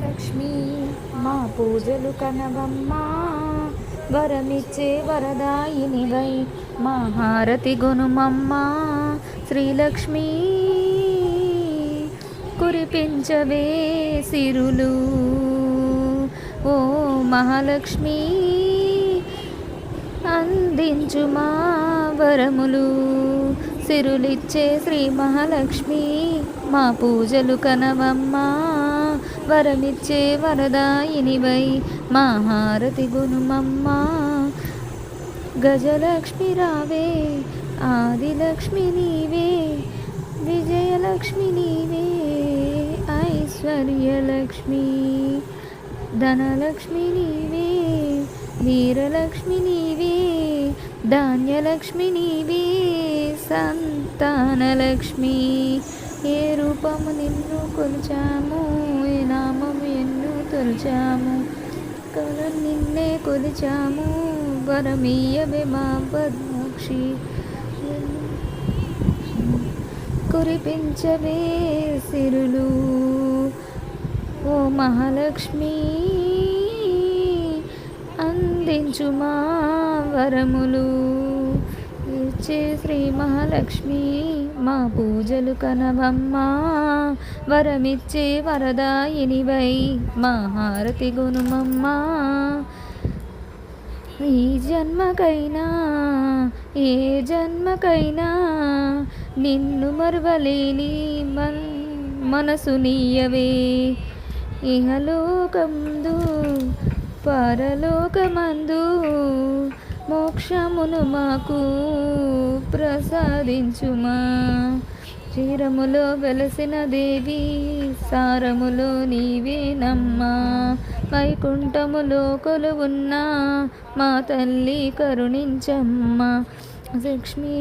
మహాలక్ష్మి మా పూజలు కనవమ్మా, వరమిచ్చే వరదాయినివై మా హారతి గొనుమమ్మా. శ్రీలక్ష్మి కురిపించవే సిరులు, ఓ మహాలక్ష్మి అందించు మా వరములు. సిరులిచ్చే శ్రీ మహాలక్ష్మి మా పూజలు కనవమ్మా, వరమిచ్చే వరదాయినివై మా హారతి గునుమమ్మా. గజలక్ష్మి రావే, ఆదిలక్ష్మి నీవే, విజయలక్ష్మి నీవే, ఐశ్వర్యలక్ష్మి ధనలక్ష్మి నీవే, వీరలక్ష్మి నీవే, ధాన్యలక్ష్మి నీవే, సంతానలక్ష్మి. ఏ రూపము నిన్ను కొలిచాము, ఏ నామము ఎన్ను తొలిచాము, నిన్నే కొలిచాము, వరమీయవే మా పద్మాక్షి. కురిపించవే సిరులు, ఓ మహాలక్ష్మి అందించు మా వరములు. ఇచ్చే శ్రీ మహాలక్ష్మి మా పూజలు కనవమ్మా, వరమిచ్చే వరదాయినివై మా హారతి గునుమమ్మా. ఈ జన్మకైనా ఏ జన్మకైనా నిన్ను మరువలేని మనసు నీయవే. ఇహలోకమందు పరలోకమందు మోక్షమును మాకు ప్రసాదించుమా. క్షీరములో వెలసిన దేవి, సారములో నీవేనమ్మా. వైకుంఠములో కొలువున్న మా తల్లి కరుణించమ్మా. లక్ష్మీ